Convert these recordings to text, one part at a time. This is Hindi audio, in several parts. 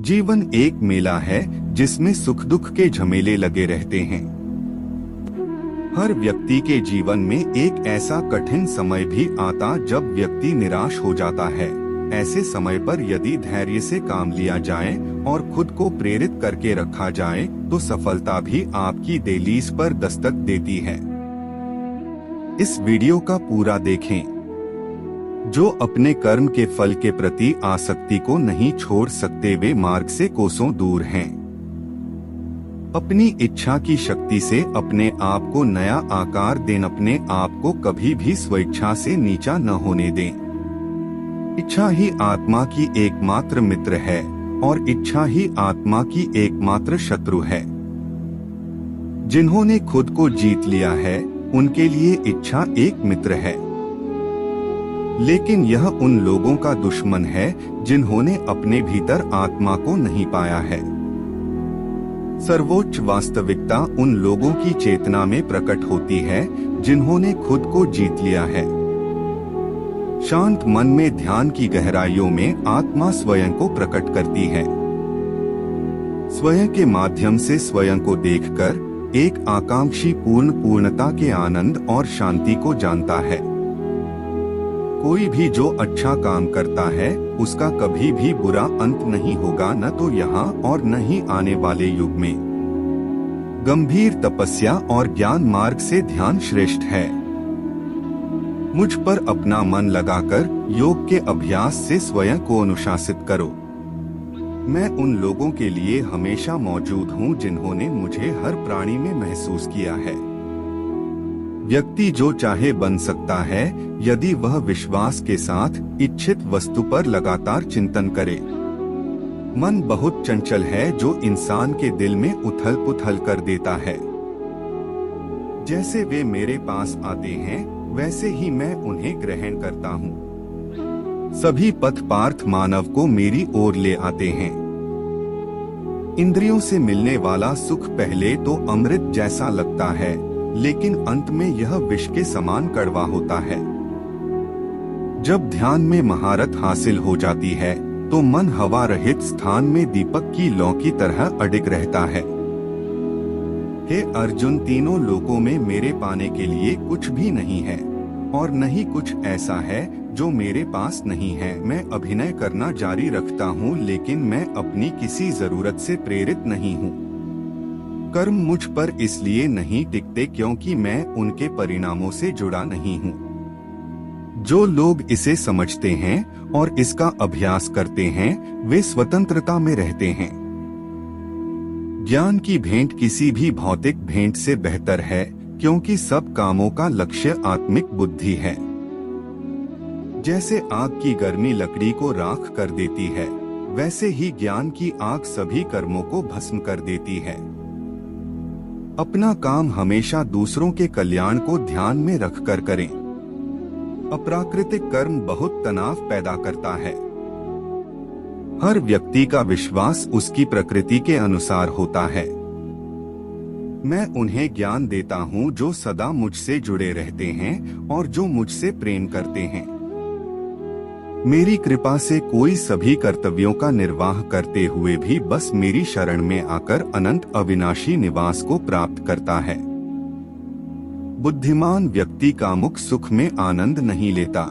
जीवन एक मेला है जिसमें सुख दुख के झमेले लगे रहते हैं। हर व्यक्ति के जीवन में एक ऐसा कठिन समय भी आता जब व्यक्ति निराश हो जाता है। ऐसे समय पर यदि धैर्य से काम लिया जाए और खुद को प्रेरित करके रखा जाए तो सफलता भी आपकी दहलीज पर दस्तक देती है। इस वीडियो का पूरा देखें। जो अपने कर्म के फल के प्रति आसक्ति को नहीं छोड़ सकते वे मार्ग से कोसों दूर हैं। अपनी इच्छा की शक्ति से अपने आप को नया आकार दें। अपने आप को कभी भी स्वेच्छा से नीचा न होने दें। इच्छा ही आत्मा की एकमात्र मित्र है और इच्छा ही आत्मा की एकमात्र शत्रु है। जिन्होंने खुद को जीत लिया है उनके लिए इच्छा एक मित्र है, लेकिन यह उन लोगों का दुश्मन है जिन्होंने अपने भीतर आत्मा को नहीं पाया है। सर्वोच्च वास्तविकता उन लोगों की चेतना में प्रकट होती है जिन्होंने खुद को जीत लिया है। शांत मन में ध्यान की गहराइयों में आत्मा स्वयं को प्रकट करती है। स्वयं के माध्यम से स्वयं को देखकर एक आकांक्षी पूर्णता के आनंद और शांति को जानता है। कोई भी जो अच्छा काम करता है उसका कभी भी बुरा अंत नहीं होगा, न तो यहाँ और न ही आने वाले युग में। गंभीर तपस्या और ज्ञान मार्ग से ध्यान श्रेष्ठ है। मुझ पर अपना मन लगाकर योग के अभ्यास से स्वयं को अनुशासित करो। मैं उन लोगों के लिए हमेशा मौजूद हूँ जिन्होंने मुझे हर प्राणी में महसूस किया है। व्यक्ति जो चाहे बन सकता है यदि वह विश्वास के साथ इच्छित वस्तु पर लगातार चिंतन करे। मन बहुत चंचल है जो इंसान के दिल में उथल पुथल कर देता है। जैसे वे मेरे पास आते हैं वैसे ही मैं उन्हें ग्रहण करता हूँ। सभी पथ पार्थ मानव को मेरी ओर ले आते हैं। इंद्रियों से मिलने वाला सुख पहले तो अमृत जैसा लगता है, लेकिन अंत में यह विष के समान कड़वा होता है। जब ध्यान में महारत हासिल हो जाती है तो मन हवा रहित स्थान में दीपक की लौ की तरह अडिग रहता है। हे अर्जुन, तीनों लोकों में मेरे पाने के लिए कुछ भी नहीं है और नहीं कुछ ऐसा है जो मेरे पास नहीं है। मैं अभिनय करना जारी रखता हूँ लेकिन मैं अपनी किसी जरूरत से प्रेरित नहीं हूँ। कर्म मुझ पर इसलिए नहीं टिकते क्योंकि मैं उनके परिणामों से जुड़ा नहीं हूँ। जो लोग इसे समझते हैं और इसका अभ्यास करते हैं वे स्वतंत्रता में रहते हैं। ज्ञान की भेंट किसी भी भौतिक भेंट से बेहतर है क्योंकि सब कामों का लक्ष्य आत्मिक बुद्धि है। जैसे आग की गर्मी लकड़ी को राख कर देती है वैसे ही ज्ञान की आग सभी कर्मों को भस्म कर देती है। अपना काम हमेशा दूसरों के कल्याण को ध्यान में रखकर करें। अप्राकृतिक कर्म बहुत तनाव पैदा करता है। हर व्यक्ति का विश्वास उसकी प्रकृति के अनुसार होता है। मैं उन्हें ज्ञान देता हूँ जो सदा मुझसे जुड़े रहते हैं और जो मुझसे प्रेम करते हैं। मेरी कृपा से कोई सभी कर्तव्यों का निर्वाह करते हुए भी बस मेरी शरण में आकर अनंत अविनाशी निवास को प्राप्त करता है। बुद्धिमान व्यक्ति कामुक सुख में आनंद नहीं लेता।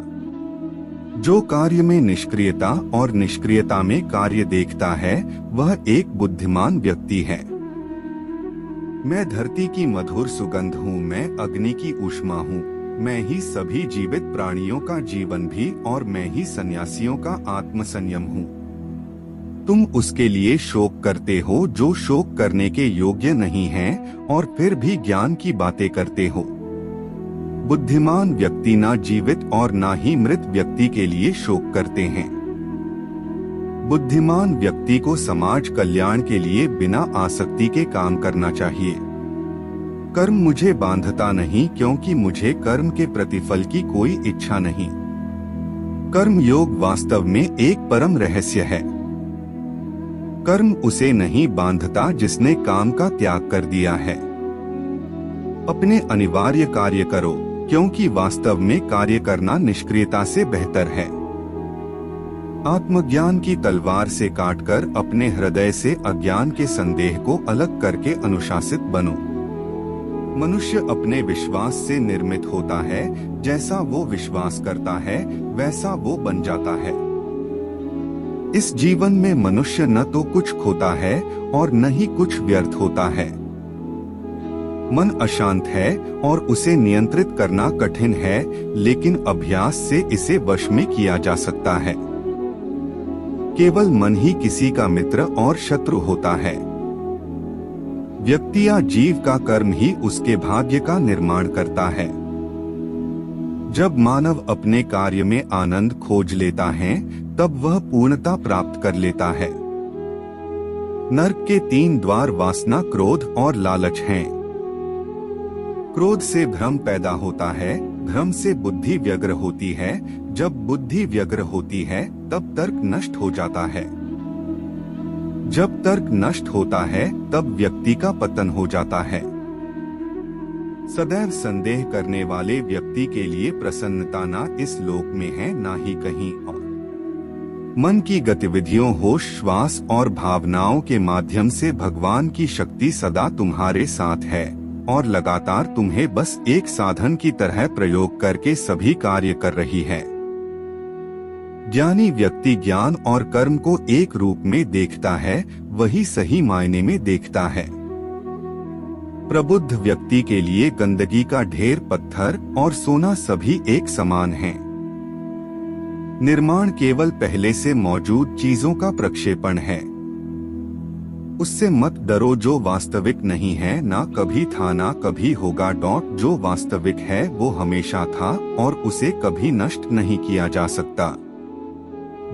जो कार्य में निष्क्रियता और निष्क्रियता में कार्य देखता है वह एक बुद्धिमान व्यक्ति है। मैं धरती की मधुर सुगंध हूँ, मैं अग्नि की ऊष्मा हूँ, मैं ही सभी जीवित प्राणियों का जीवन भी और मैं ही सन्यासियों का आत्मसंयम हूँ। तुम उसके लिए शोक करते हो जो शोक करने के योग्य नहीं है और फिर भी ज्ञान की बातें करते हो। बुद्धिमान व्यक्ति ना जीवित और ना ही मृत व्यक्ति के लिए शोक करते हैं। बुद्धिमान व्यक्ति को समाज कल्याण के लिए बिना आसक्ति के काम करना चाहिए। कर्म मुझे बांधता नहीं क्योंकि मुझे कर्म के प्रतिफल की कोई इच्छा नहीं। कर्म योग वास्तव में एक परम रहस्य है। कर्म उसे नहीं बांधता जिसने काम का त्याग कर दिया है। अपने अनिवार्य कार्य करो क्योंकि वास्तव में कार्य करना निष्क्रियता से बेहतर है। आत्मज्ञान की तलवार से काटकर अपने हृदय से अज्ञान के संदेह को अलग करके अनुशासित बनो। मनुष्य अपने विश्वास से निर्मित होता है, जैसा वो विश्वास करता है वैसा वो बन जाता है। इस जीवन में मनुष्य न तो कुछ खोता है और न ही कुछ व्यर्थ होता है। मन अशांत है और उसे नियंत्रित करना कठिन है, लेकिन अभ्यास से इसे वश में किया जा सकता है। केवल मन ही किसी का मित्र और शत्रु होता है। व्यक्ति या जीव का कर्म ही उसके भाग्य का निर्माण करता है। जब मानव अपने कार्य में आनंद खोज लेता है, तब वह पूर्णता प्राप्त कर लेता है। नरक के 3 द्वार वासना, क्रोध और लालच हैं। क्रोध से भ्रम पैदा होता है, भ्रम से बुद्धि व्यग्र होती है, जब बुद्धि व्यग्र होती है तब तर्क नष्ट हो जाता है। जब तर्क नष्ट होता है तब व्यक्ति का पतन हो जाता है। सदैव संदेह करने वाले व्यक्ति के लिए प्रसन्नता ना इस लोक में है ना ही कहीं और। मन की गतिविधियों, होश, श्वास और भावनाओं के माध्यम से भगवान की शक्ति सदा तुम्हारे साथ है और लगातार तुम्हें बस एक साधन की तरह प्रयोग करके सभी कार्य कर रही है। ज्ञानी व्यक्ति ज्ञान और कर्म को एक रूप में देखता है, वही सही मायने में देखता है। प्रबुद्ध व्यक्ति के लिए गंदगी का ढेर, पत्थर और सोना सभी एक समान हैं। निर्माण केवल पहले से मौजूद चीजों का प्रक्षेपण है। उससे मत डरो जो वास्तविक नहीं है, ना कभी था ना कभी होगा। जो वास्तविक है वो हमेशा था और उसे कभी नष्ट नहीं किया जा सकता।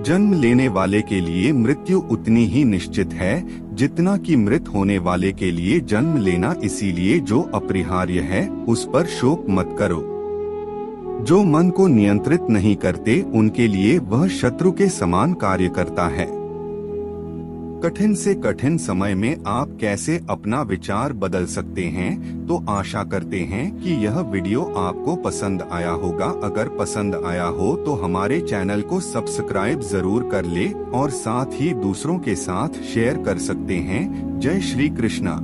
जन्म लेने वाले के लिए मृत्यु उतनी ही निश्चित है जितना कि मृत होने वाले के लिए जन्म लेना। इसीलिए जो अपरिहार्य है उस पर शोक मत करो। जो मन को नियंत्रित नहीं करते उनके लिए वह शत्रु के समान कार्य करता है। कठिन से कठिन समय में आप कैसे अपना विचार बदल सकते हैं, तो आशा करते हैं कि यह वीडियो आपको पसंद आया होगा। अगर पसंद आया हो तो हमारे चैनल को सब्सक्राइब जरूर कर ले और साथ ही दूसरों के साथ शेयर कर सकते हैं। जय श्री कृष्णा।